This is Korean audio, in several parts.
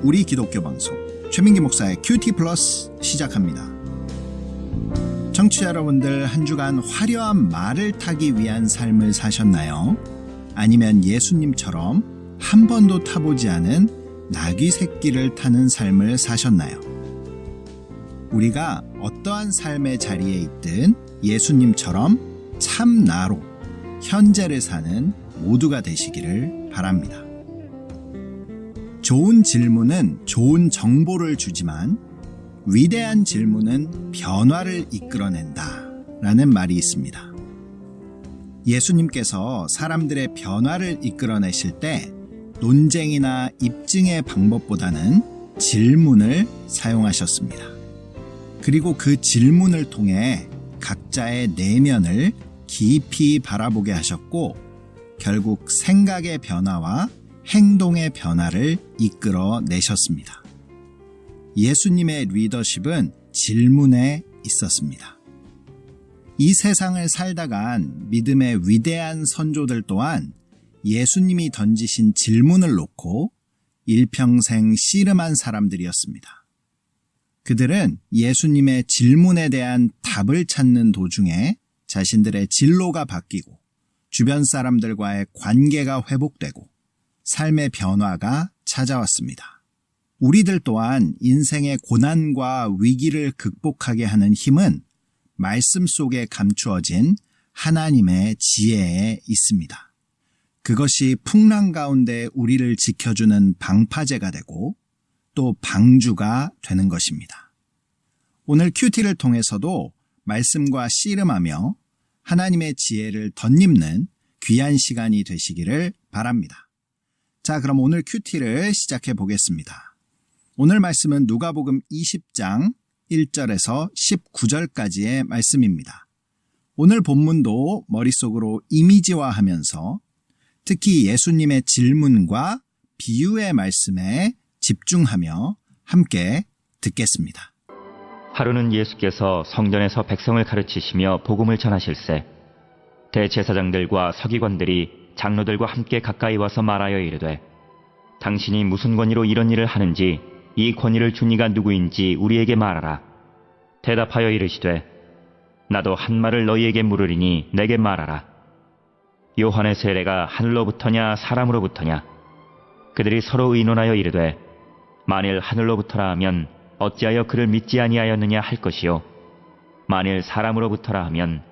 우리 기독교 방송 최민기 목사의 큐티 플러스 시작합니다. 청취자 여러분들, 한 주간 화려한 말을 타기 위한 삶을 사셨나요? 아니면 예수님처럼 한 번도 타보지 않은 나귀 새끼를 타는 삶을 사셨나요? 우리가 어떠한 삶의 자리에 있든 예수님처럼 참 나로 현재를 사는 모두가 되시기를 바랍니다. 좋은 질문은 좋은 정보를 주지만 위대한 질문은 변화를 이끌어낸다 라는 말이 있습니다. 예수님께서 사람들의 변화를 이끌어내실 때 논쟁이나 입증의 방법보다는 질문을 사용하셨습니다. 그리고 그 질문을 통해 각자의 내면을 깊이 바라보게 하셨고, 결국 생각의 변화와 행동의 변화를 이끌어내셨습니다. 예수님의 리더십은 질문에 있었습니다. 이 세상을 살다간 믿음의 위대한 선조들 또한 예수님이 던지신 질문을 놓고 일평생 씨름한 사람들이었습니다. 그들은 예수님의 질문에 대한 답을 찾는 도중에 자신들의 진로가 바뀌고 주변 사람들과의 관계가 회복되고 삶의 변화가 찾아왔습니다. 우리들 또한 인생의 고난과 위기를 극복하게 하는 힘은 말씀 속에 감추어진 하나님의 지혜에 있습니다. 그것이 풍랑 가운데 우리를 지켜주는 방파제가 되고 또 방주가 되는 것입니다. 오늘 큐티를 통해서도 말씀과 씨름하며 하나님의 지혜를 덧입는 귀한 시간이 되시기를 바랍니다. 자, 그럼 오늘 큐티를 시작해 보겠습니다. 오늘 말씀은 누가복음 20장 1절에서 19절까지의 말씀입니다. 오늘 본문도 머릿속으로 이미지화하면서 특히 예수님의 질문과 비유의 말씀에 집중하며 함께 듣겠습니다. 하루는 예수께서 성전에서 백성을 가르치시며 복음을 전하실세 대제사장들과 서기관들이 장로들과 함께 가까이 와서 말하여 이르되, 당신이 무슨 권위로 이런 일을 하는지 이 권위를 준 이가 누구인지 우리에게 말하라. 대답하여 이르시되, 나도 한 말을 너희에게 물으리니 내게 말하라. 요한의 세례가 하늘로부터냐 사람으로부터냐? 그들이 서로 의논하여 이르되, 만일 하늘로부터라 하면 어찌하여 그를 믿지 아니하였느냐 할 것이요, 만일 사람으로부터라 하면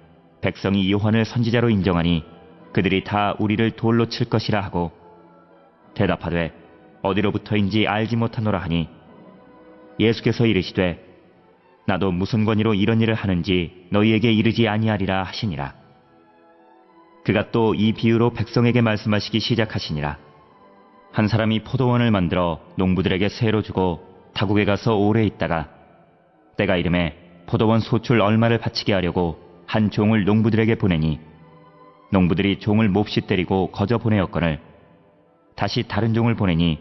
백성이 요한을 선지자로 인정하니 그들이 다 우리를 돌로 칠 것이라 하고, 대답하되 어디로부터인지 알지 못하노라 하니, 예수께서 이르시되, 나도 무슨 권위로 이런 일을 하는지 너희에게 이르지 아니하리라 하시니라. 그가 또 이 비유로 백성에게 말씀하시기 시작하시니라. 한 사람이 포도원을 만들어 농부들에게 세로 주고 타국에 가서 오래 있다가 때가 이름에 포도원 소출 얼마를 바치게 하려고 한 종을 농부들에게 보내니, 농부들이 종을 몹시 때리고 거저 보내었거늘 다시 다른 종을 보내니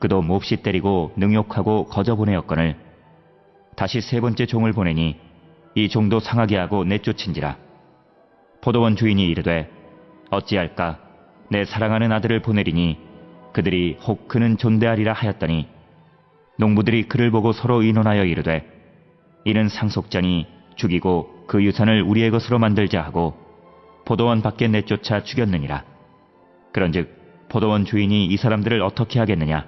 그도 몹시 때리고 능욕하고 거저 보내었거늘 다시 세 번째 종을 보내니 이 종도 상하게 하고 내쫓은지라. 포도원 주인이 이르되, 어찌할까? 내 사랑하는 아들을 보내리니 그들이 혹 그는 존대하리라 하였더니, 농부들이 그를 보고 서로 의논하여 이르되, 이는 상속자니 죽이고 그 유산을 우리의 것으로 만들자 하고 포도원 밖에 내쫓아 죽였느니라. 그런즉 포도원 주인이 이 사람들을 어떻게 하겠느냐?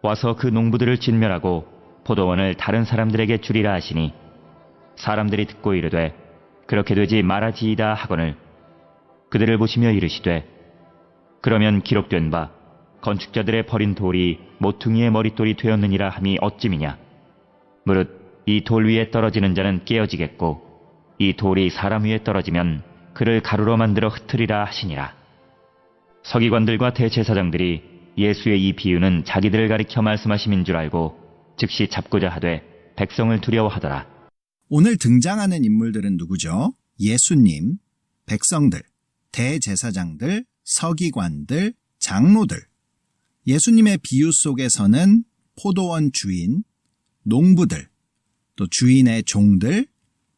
와서 그 농부들을 진멸하고 포도원을 다른 사람들에게 주리라 하시니, 사람들이 듣고 이르되, 그렇게 되지 말아지이다 하거늘 그들을 보시며 이르시되, 그러면 기록된 바 건축자들의 버린 돌이 모퉁이의 머릿돌이 되었느니라 함이 어찌미냐? 무릇 이 돌 위에 떨어지는 자는 깨어지겠고 이 돌이 사람 위에 떨어지면 그를 가루로 만들어 흩으리라 하시니라. 서기관들과 대제사장들이 예수의 이 비유는 자기들을 가리켜 말씀하심인 줄 알고 즉시 잡고자 하되 백성을 두려워하더라. 오늘 등장하는 인물들은 누구죠? 예수님, 백성들, 대제사장들, 서기관들, 장로들. 예수님의 비유 속에서는 포도원 주인, 농부들, 또 주인의 종들,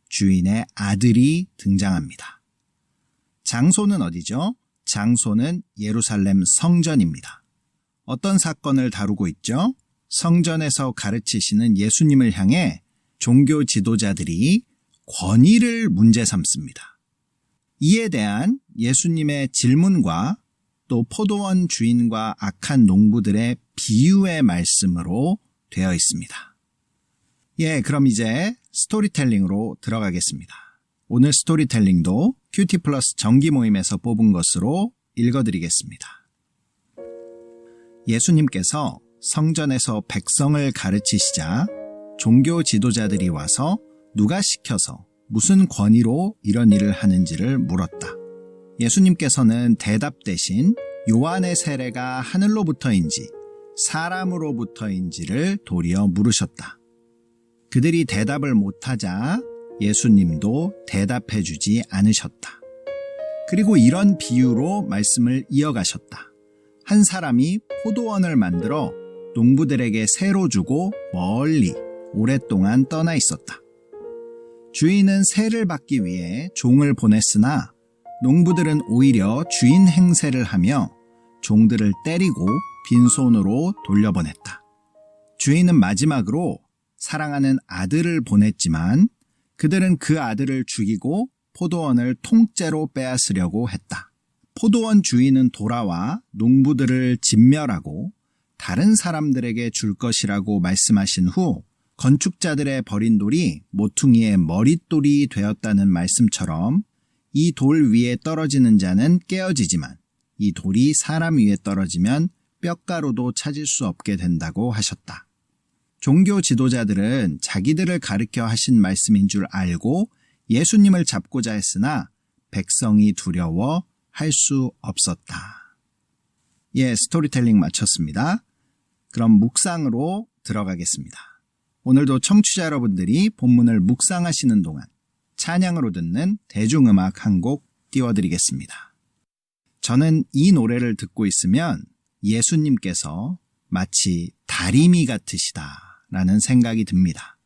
주인의 아들이 등장합니다. 장소는 어디죠? 장소는 예루살렘 성전입니다. 어떤 사건을 다루고 있죠? 성전에서 가르치시는 예수님을 향해 종교 지도자들이 권위를 문제 삼습니다. 이에 대한 예수님의 질문과 또 포도원 주인과 악한 농부들의 비유의 말씀으로 되어 있습니다. 그럼 이제 스토리텔링으로 들어가겠습니다. 오늘 스토리텔링도 큐티 플러스 정기 모임에서 뽑은 것으로 읽어드리겠습니다. 예수님께서 성전에서 백성을 가르치시자 종교 지도자들이 와서 누가 시켜서 무슨 권위로 이런 일을 하는지를 물었다. 예수님께서는 대답 대신 요한의 세례가 하늘로부터인지 사람으로부터인지를 도리어 물으셨다. 그들이 대답을 못하자 예수님도 대답해주지 않으셨다. 그리고 이런 비유로 말씀을 이어가셨다. 한 사람이 포도원을 만들어 농부들에게 새로 주고 멀리 오랫동안 떠나 있었다. 주인은 새를 받기 위해 종을 보냈으나 농부들은 오히려 주인 행세를 하며 종들을 때리고 빈손으로 돌려보냈다. 주인은 마지막으로 사랑하는 아들을 보냈지만 그들은 그 아들을 죽이고 포도원을 통째로 빼앗으려고 했다. 포도원 주인은 돌아와 농부들을 진멸하고 다른 사람들에게 줄 것이라고 말씀하신 후 건축자들의 버린 돌이 모퉁이의 머릿돌이 되었다는 말씀처럼 이 돌 위에 떨어지는 자는 깨어지지만 이 돌이 사람 위에 떨어지면 뼈가루도 찾을 수 없게 된다고 하셨다. 종교 지도자들은 자기들을 가르쳐 하신 말씀인 줄 알고 예수님을 잡고자 했으나 백성이 두려워 할 수 없었다. 스토리텔링 마쳤습니다. 그럼 묵상으로 들어가겠습니다. 오늘도 청취자 여러분들이 본문을 묵상하시는 동안 찬양으로 듣는 대중음악 한 곡 띄워드리겠습니다. 저는 이 노래를 듣고 있으면 예수님께서 마치 다리미 같으시다라는 생각이 듭니다.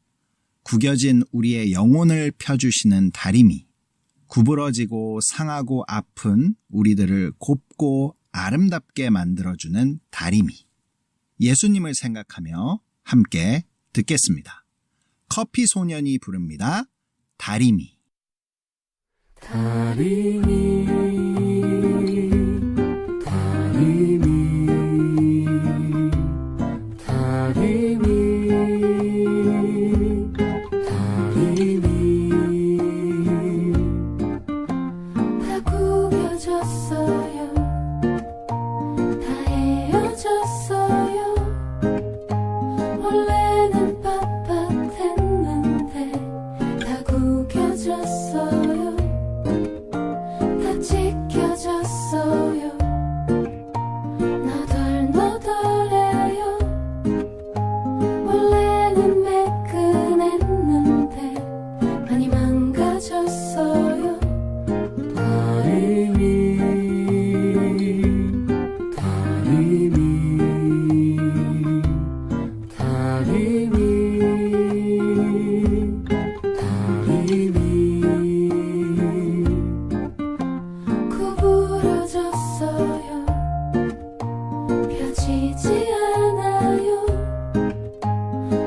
구겨진 우리의 영혼을 펴주시는 다리미, 구부러지고 상하고 아픈 우리들을 곱고 아름답게 만들어주는 다리미. 예수님을 생각하며 함께 듣겠습니다. 커피 소년이 부릅니다. 다리미. 다리미 다리미 다리미 다리미 다 구겨졌어요. 다 헤어졌어요. 원래는 빳빳했는데 다 구겨졌어요. 다 지켜졌어요. 너덜너덜해요. 원래는 매끈했는데 많이 망가졌어요. 다리미 다리미 다리미 다리미 구부러졌어요. 펴지지 않아요.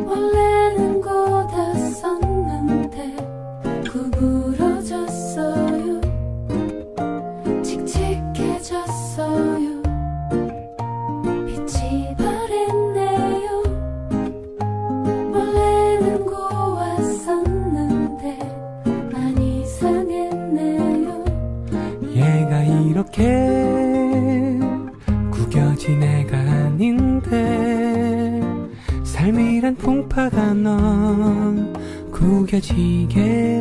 원래는 곧았었는데 구부러졌어요. 칙칙해졌어요. 빛이 바랬네요. 원래는 고왔었는데 많이 상했네요. 얘가 이렇게 구겨진 애가 아닌데 삶이란 풍파가 넌 구겨지겠구나.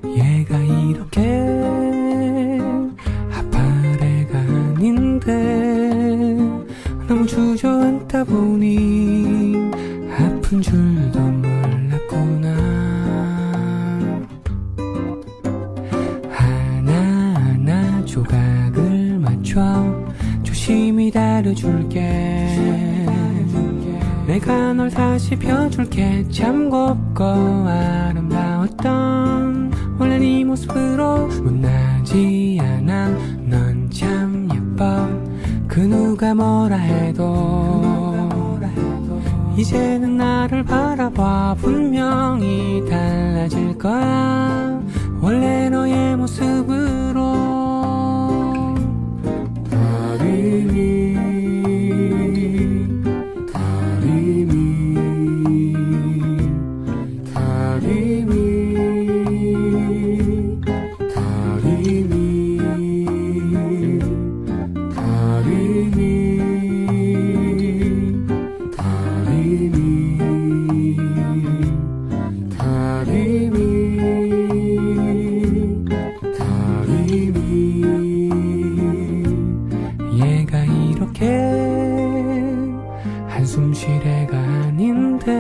얘가 이렇게 아파할 애가 아닌데 너무 주저앉다 보니 아픈 줄도 몰랐구나. 하나하나 조각을 맞춰 조심히 다려줄게. 내가 널 다시 펴줄게. 참 곱고 아름다웠던 원래 네 모습으로 못나지 않아. 넌 참 예뻐. 그 누가 뭐라 해도 이제는 나를 바라봐. 분명히 달라질 거야. 원래 너의 모습으로. 얘가 이렇게 한숨 쉴 애가 아닌데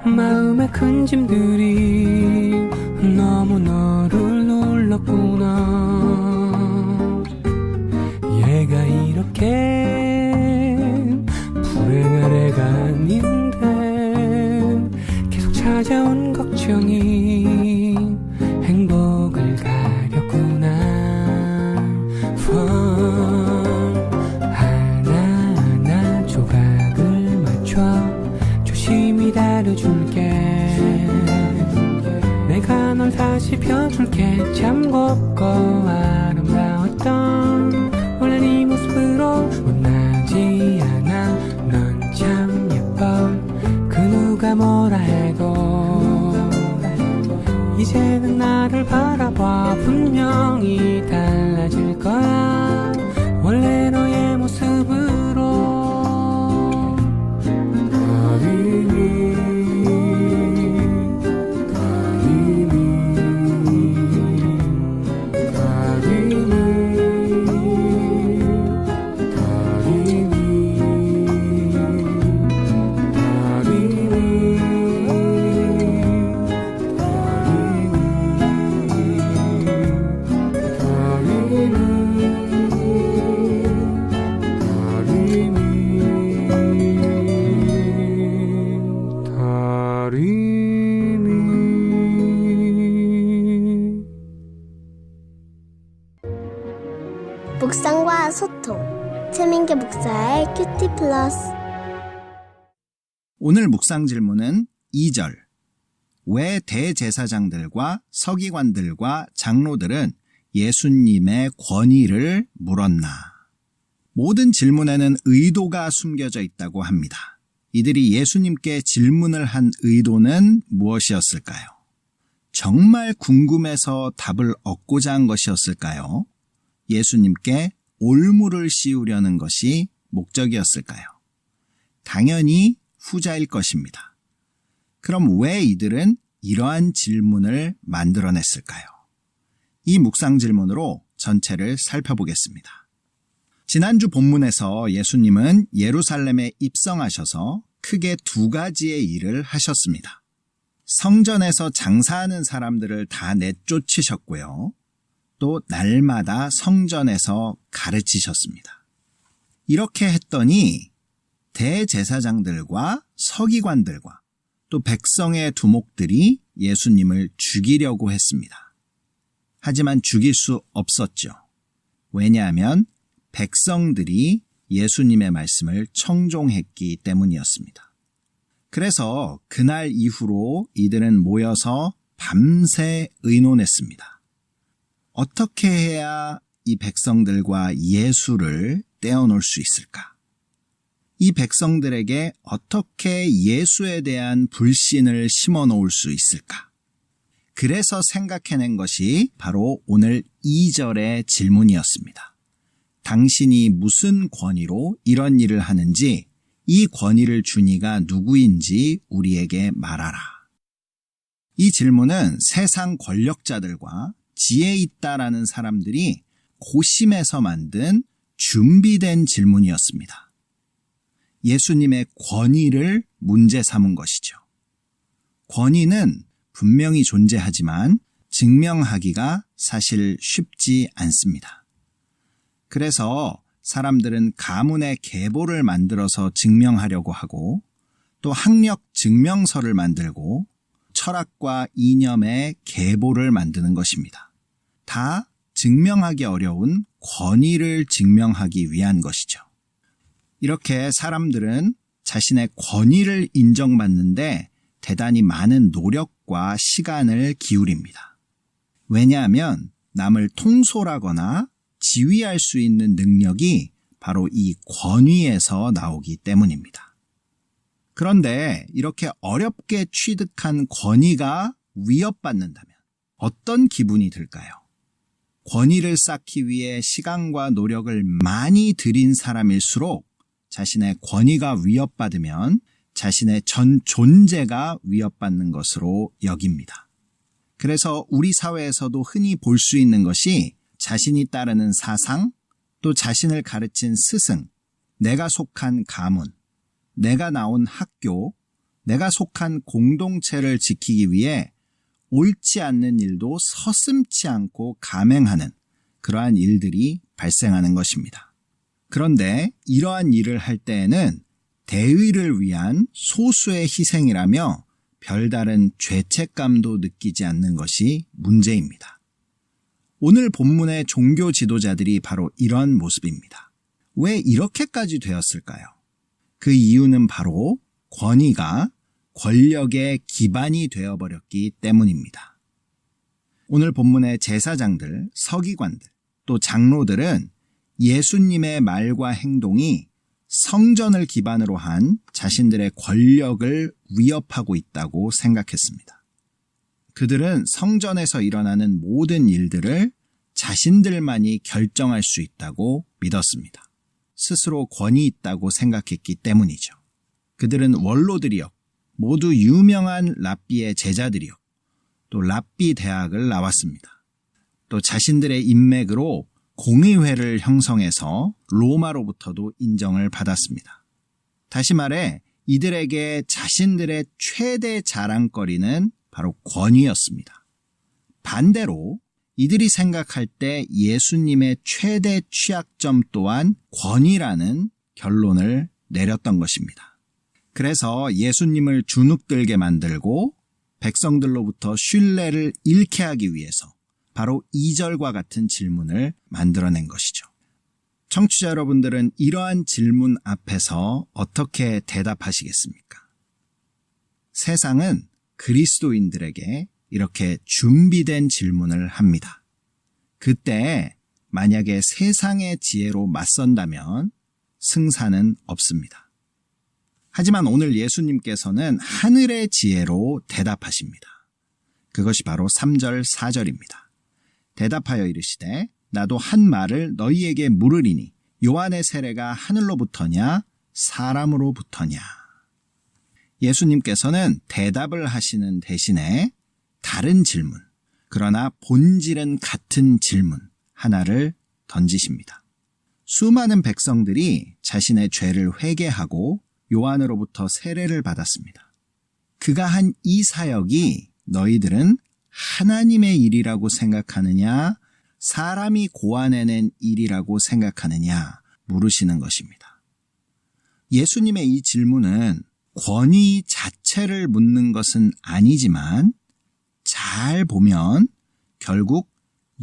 마음의 큰 짐들이 너무 너를 눌렀구나. 얘가 이렇게 불행한 애가 아닌데 계속 찾아온 걱정이 행복을 가렸구나. 하나하나 조각을 맞춰 조심히 다뤄줄게. 내가 널 다시 펴줄게. 참 곱고 아름다웠던 원래 네 모습으로 못나지 않아. 넌 참 예뻐. 그 누가 뭐라 해도 이제는 나를 바라봐. 분명히 달라질 거야. 원래 너의 모습으로. 묵상과 소통. 최민기 목사의 큐티 플러스. 오늘 묵상 질문은 2절. 왜 대제사장들과 서기관들과 장로들은 예수님의 권위를 물었나? 모든 질문에는 의도가 숨겨져 있다고 합니다. 이들이 예수님께 질문을 한 의도는 무엇이었을까요? 정말 궁금해서 답을 얻고자 한 것이었을까요? 예수님께 올무를 씌우려는 것이 목적이었을까요? 당연히 후자일 것입니다. 그럼 왜 이들은 이러한 질문을 만들어냈을까요? 이 묵상 질문으로 전체를 살펴보겠습니다. 지난주 본문에서 예수님은 예루살렘에 입성하셔서 크게 두 가지의 일을 하셨습니다. 성전에서 장사하는 사람들을 다 내쫓으셨고요. 또 날마다 성전에서 가르치셨습니다. 이렇게 했더니 대제사장들과 서기관들과 또 백성의 두목들이 예수님을 죽이려고 했습니다. 하지만 죽일 수 없었죠. 왜냐하면 백성들이 예수님의 말씀을 청종했기 때문이었습니다. 그래서 그날 이후로 이들은 모여서 밤새 의논했습니다. 어떻게 해야 이 백성들과 예수를 떼어놓을 수 있을까? 이 백성들에게 어떻게 예수에 대한 불신을 심어놓을 수 있을까? 그래서 생각해낸 것이 바로 오늘 2절의 질문이었습니다. 당신이 무슨 권위로 이런 일을 하는지, 이 권위를 준 이가 누구인지 우리에게 말하라. 이 질문은 세상 권력자들과 지혜 있다라는 사람들이 고심해서 만든 준비된 질문이었습니다. 예수님의 권위를 문제 삼은 것이죠. 권위는 분명히 존재하지만 증명하기가 사실 쉽지 않습니다. 그래서 사람들은 가문의 계보를 만들어서 증명하려고 하고 또 학력 증명서를 만들고 철학과 이념의 계보를 만드는 것입니다. 다 증명하기 어려운 권위를 증명하기 위한 것이죠. 이렇게 사람들은 자신의 권위를 인정받는데 대단히 많은 노력과 시간을 기울입니다. 왜냐하면 남을 통솔하거나 지휘할 수 있는 능력이 바로 이 권위에서 나오기 때문입니다. 그런데 이렇게 어렵게 취득한 권위가 위협받는다면 어떤 기분이 들까요? 권위를 쌓기 위해 시간과 노력을 많이 들인 사람일수록 자신의 권위가 위협받으면 자신의 전 존재가 위협받는 것으로 여깁니다. 그래서 우리 사회에서도 흔히 볼 수 있는 것이 자신이 따르는 사상, 또 자신을 가르친 스승, 내가 속한 가문, 내가 나온 학교, 내가 속한 공동체를 지키기 위해 옳지 않는 일도 서슴지 않고 감행하는 그러한 일들이 발생하는 것입니다. 그런데 이러한 일을 할 때에는 대의를 위한 소수의 희생이라며 별다른 죄책감도 느끼지 않는 것이 문제입니다. 오늘 본문의 종교 지도자들이 바로 이런 모습입니다. 왜 이렇게까지 되었을까요? 그 이유는 바로 권위가 권력의 기반이 되어버렸기 때문입니다. 오늘 본문의 제사장들, 서기관들, 또 장로들은 예수님의 말과 행동이 성전을 기반으로 한 자신들의 권력을 위협하고 있다고 생각했습니다. 그들은 성전에서 일어나는 모든 일들을 자신들만이 결정할 수 있다고 믿었습니다. 스스로 권위 있다고 생각했기 때문이죠. 그들은 원로들이었고 모두 유명한 랍비의 제자들이었고 또 랍비 대학을 나왔습니다. 또 자신들의 인맥으로 공의회를 형성해서 로마로부터도 인정을 받았습니다. 다시 말해 이들에게 자신들의 최대 자랑거리는 바로 권위였습니다. 반대로 이들이 생각할 때 예수님의 최대 취약점 또한 권위라는 결론을 내렸던 것입니다. 그래서 예수님을 주눅들게 만들고 백성들로부터 신뢰를 잃게 하기 위해서 바로 2절과 같은 질문을 만들어낸 것이죠. 청취자 여러분들은 이러한 질문 앞에서 어떻게 대답하시겠습니까? 세상은 그리스도인들에게 이렇게 준비된 질문을 합니다. 그때 만약에 세상의 지혜로 맞선다면 승산은 없습니다. 하지만 오늘 예수님께서는 하늘의 지혜로 대답하십니다. 그것이 바로 3절, 4절입니다. 대답하여 이르시되 나도 한 말을 너희에게 물으리니 요한의 세례가 하늘로부터냐 사람으로부터냐. 예수님께서는 대답을 하시는 대신에 다른 질문, 그러나 본질은 같은 질문 하나를 던지십니다. 수많은 백성들이 자신의 죄를 회개하고 요한으로부터 세례를 받았습니다. 그가 한 이 사역이 너희들은 하나님의 일이라고 생각하느냐, 사람이 고안해낸 일이라고 생각하느냐 물으시는 것입니다. 예수님의 이 질문은 권위 자체를 묻는 것은 아니지만 잘 보면 결국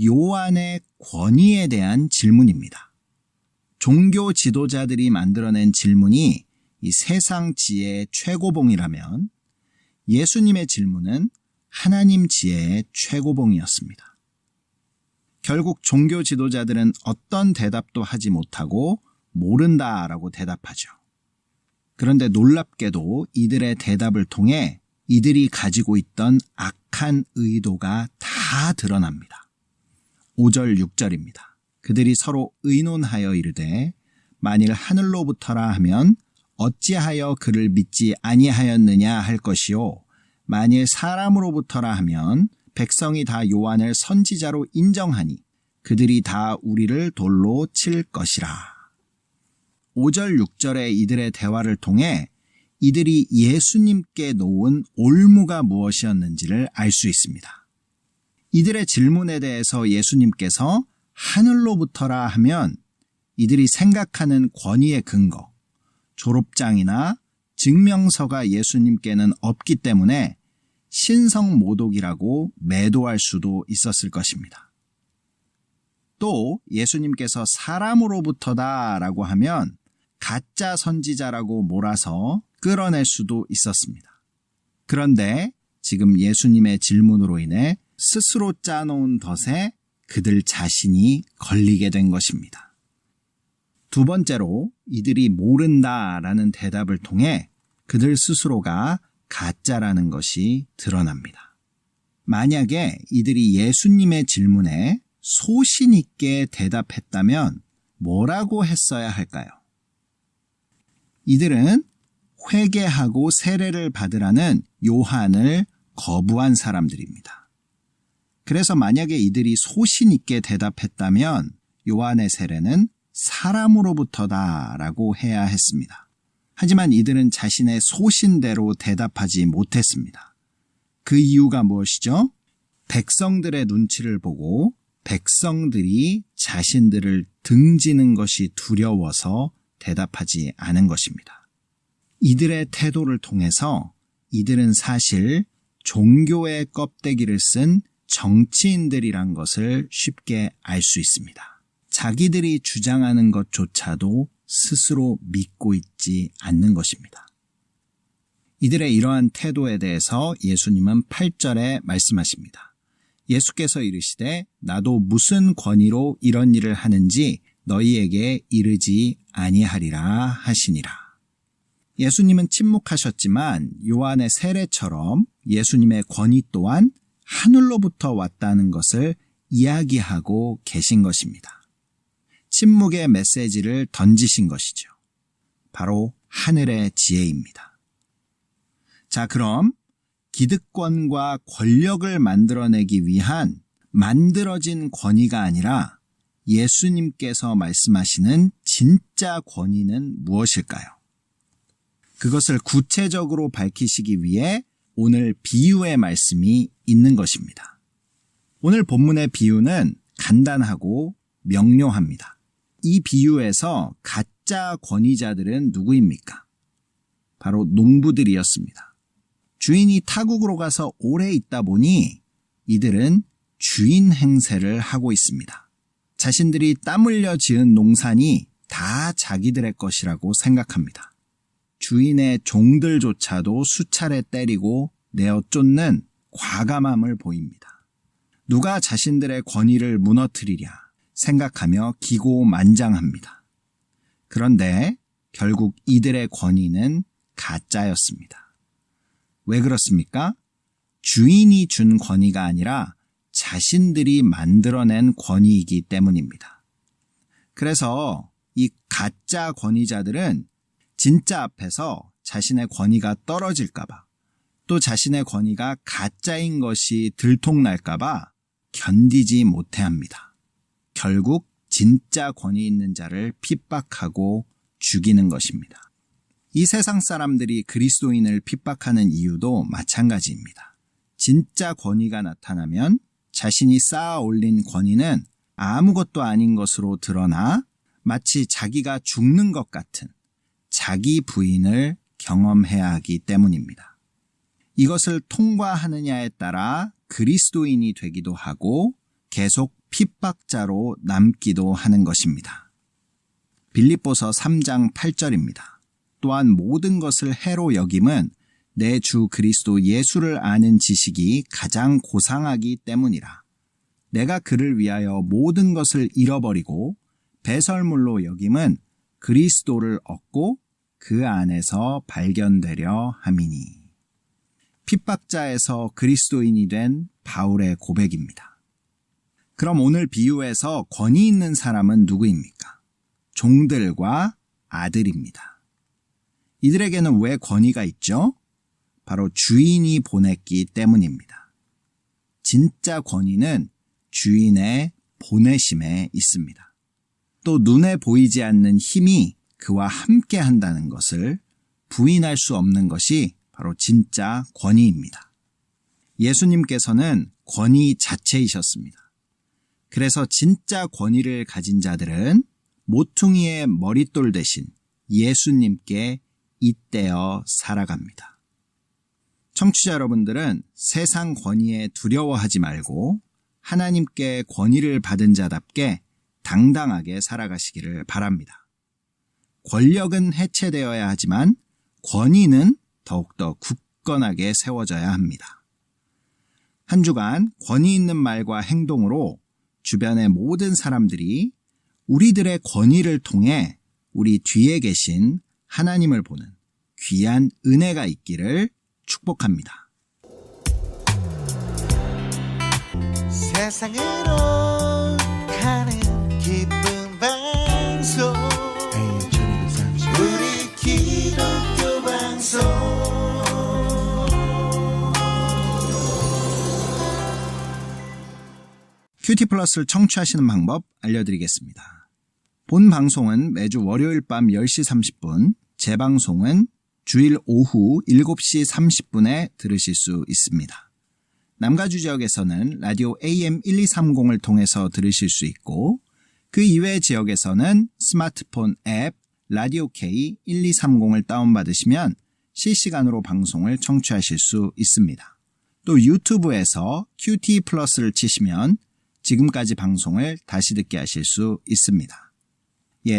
요한의 권위에 대한 질문입니다. 종교 지도자들이 만들어낸 질문이 이 세상 지혜의 최고봉이라면 예수님의 질문은 하나님 지혜의 최고봉이었습니다. 결국 종교 지도자들은 어떤 대답도 하지 못하고 모른다라고 대답하죠. 그런데 놀랍게도 이들의 대답을 통해 이들이 가지고 있던 악한 의도가 다 드러납니다. 5절, 6절입니다. 그들이 서로 의논하여 이르되 만일 하늘로부터라 하면 어찌하여 그를 믿지 아니하였느냐 할 것이요 만일 사람으로부터라 하면 백성이 다 요한을 선지자로 인정하니 그들이 다 우리를 돌로 칠 것이라. 5절, 6절의 이들의 대화를 통해 이들이 예수님께 놓은 올무가 무엇이었는지를 알 수 있습니다. 이들의 질문에 대해서 예수님께서 하늘로부터라 하면 이들이 생각하는 권위의 근거, 졸업장이나 증명서가 예수님께는 없기 때문에 신성모독이라고 매도할 수도 있었을 것입니다. 또 예수님께서 사람으로부터다라고 하면 가짜 선지자라고 몰아서 끌어낼 수도 있었습니다. 그런데 지금 예수님의 질문으로 인해 스스로 짜놓은 덫에 그들 자신이 걸리게 된 것입니다. 두 번째로 이들이 모른다라는 대답을 통해 그들 스스로가 가짜라는 것이 드러납니다. 만약에 이들이 예수님의 질문에 소신 있게 대답했다면 뭐라고 했어야 할까요? 이들은 회개하고 세례를 받으라는 요한을 거부한 사람들입니다. 그래서 만약에 이들이 소신 있게 대답했다면 요한의 세례는 사람으로부터다라고 해야 했습니다. 하지만 이들은 자신의 소신대로 대답하지 못했습니다. 그 이유가 무엇이죠? 백성들의 눈치를 보고 백성들이 자신들을 등지는 것이 두려워서 대답하지 않은 것입니다. 이들의 태도를 통해서 이들은 사실 종교의 껍데기를 쓴 정치인들이란 것을 쉽게 알 수 있습니다. 자기들이 주장하는 것조차도 스스로 믿고 있지 않는 것입니다. 이들의 이러한 태도에 대해서 예수님은 8절에 말씀하십니다. 예수께서 이르시되 나도 무슨 권위로 이런 일을 하는지 너희에게 이르지 아니하리라 하시니라. 예수님은 침묵하셨지만 요한의 세례처럼 예수님의 권위 또한 하늘로부터 왔다는 것을 이야기하고 계신 것입니다. 침묵의 메시지를 던지신 것이죠. 바로 하늘의 지혜입니다. 자, 그럼 기득권과 권력을 만들어내기 위한 만들어진 권위가 아니라 예수님께서 말씀하시는 진짜 권위는 무엇일까요? 그것을 구체적으로 밝히시기 위해 오늘 비유의 말씀이 있는 것입니다. 오늘 본문의 비유는 간단하고 명료합니다. 이 비유에서 가짜 권위자들은 누구입니까? 바로 농부들이었습니다. 주인이 타국으로 가서 오래 있다 보니 이들은 주인 행세를 하고 있습니다. 자신들이 땀 흘려 지은 농산이 다 자기들의 것이라고 생각합니다. 주인의 종들조차도 수차례 때리고 내어 쫓는 과감함을 보입니다. 누가 자신들의 권위를 무너뜨리랴 생각하며 기고만장합니다. 그런데 결국 이들의 권위는 가짜였습니다. 왜 그렇습니까? 주인이 준 권위가 아니라 자신들이 만들어낸 권위이기 때문입니다. 그래서 이 가짜 권위자들은 진짜 앞에서 자신의 권위가 떨어질까봐 또 자신의 권위가 가짜인 것이 들통날까봐 견디지 못해합니다. 결국 진짜 권위 있는 자를 핍박하고 죽이는 것입니다. 이 세상 사람들이 그리스도인을 핍박하는 이유도 마찬가지입니다. 진짜 권위가 나타나면 자신이 쌓아 올린 권위는 아무것도 아닌 것으로 드러나 마치 자기가 죽는 것 같은 자기 부인을 경험해야 하기 때문입니다. 이것을 통과하느냐에 따라 그리스도인이 되기도 하고 계속 핍박자로 남기도 하는 것입니다. 빌립보서 3장 8절입니다. 또한 모든 것을 해로 여김은 내 주 그리스도 예수를 아는 지식이 가장 고상하기 때문이라. 내가 그를 위하여 모든 것을 잃어버리고 배설물로 여김은 그리스도를 얻고 그 안에서 발견되려 함이니. 핍박자에서 그리스도인이 된 바울의 고백입니다. 그럼 오늘 비유에서 권위 있는 사람은 누구입니까? 종들과 아들입니다. 이들에게는 왜 권위가 있죠? 바로 주인이 보냈기 때문입니다. 진짜 권위는 주인의 보내심에 있습니다. 또 눈에 보이지 않는 힘이 그와 함께 한다는 것을 부인할 수 없는 것이 바로 진짜 권위입니다. 예수님께서는 권위 자체이셨습니다. 그래서 진짜 권위를 가진 자들은 모퉁이의 머릿돌 대신 예수님께 잇대어 살아갑니다. 청취자 여러분들은 세상 권위에 두려워하지 말고 하나님께 권위를 받은 자답게 당당하게 살아가시기를 바랍니다. 권력은 해체되어야 하지만 권위는 더욱더 굳건하게 세워져야 합니다. 한 주간 권위 있는 말과 행동으로 주변의 모든 사람들이 우리들의 권위를 통해 우리 뒤에 계신 하나님을 보는 귀한 은혜가 있기를 축복합니다. 세상으로 가는 기쁜 방송 우리 기독교 방송 큐티 플러스를 청취하시는 방법 알려드리겠습니다. 본 방송은 매주 월요일 밤 10시 30분, 재방송은 주일 오후 7시 30분에 들으실 수 있습니다. 남가주 지역에서는 라디오 AM1230을 통해서 들으실 수 있고 그 이외의 지역에서는 스마트폰 앱 라디오 K1230을 다운받으시면 실시간으로 방송을 청취하실 수 있습니다. 또 유튜브에서 큐티 플러스를 치시면 지금까지 방송을 다시 듣게 하실 수 있습니다.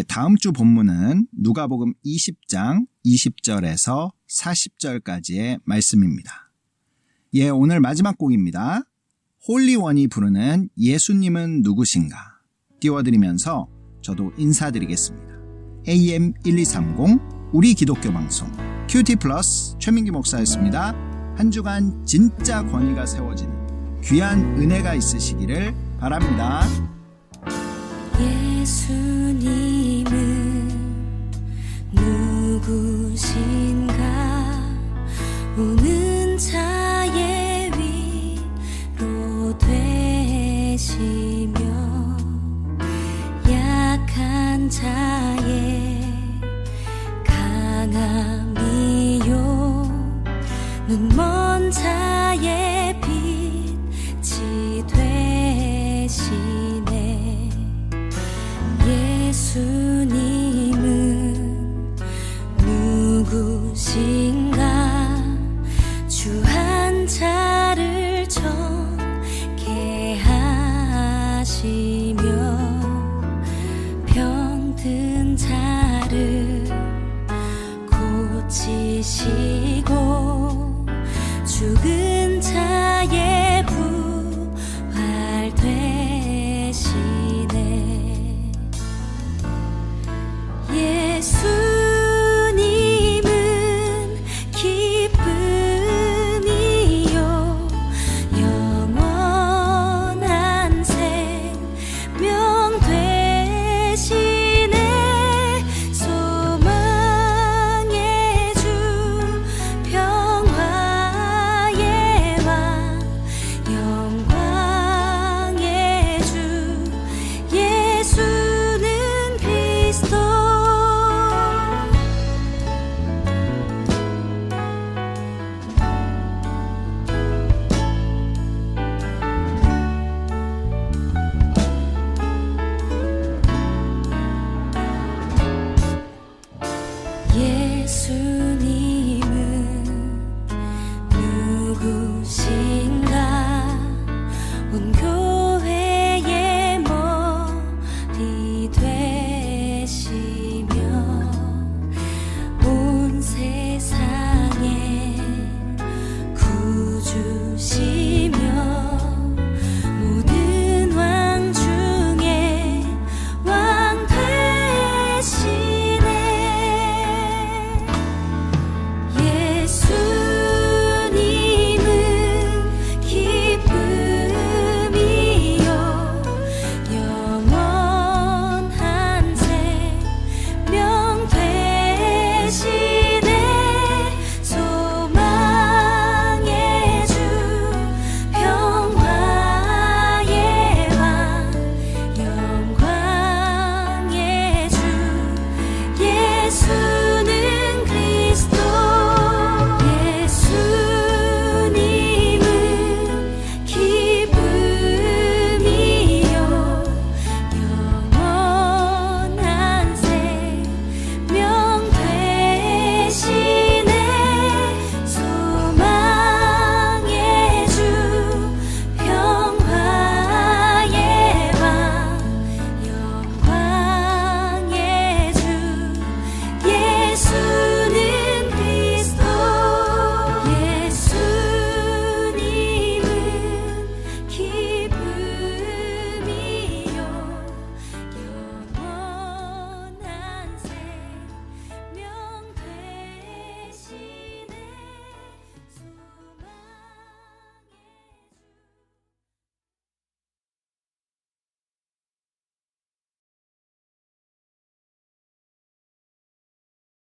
다음 주 본문은 누가복음 20장 20절에서 40절까지의 말씀입니다. 오늘 마지막 곡입니다. 홀리원이 부르는 예수님은 누구신가 띄워드리면서 저도 인사드리겠습니다. AM1230 우리 기독교 방송 큐티 플러스 최민기 목사였습니다. 한 주간 진짜 권위가 세워지는 귀한 은혜가 있으시기를 바랍니다. 예수님은 누구신가 우는 자의 위로 되시며 약한 자의 강함이요 눈먼 자의 빛이 되시네 예수님은 누구신가 주 한 자를 정케 하시며 병든 자를 고치시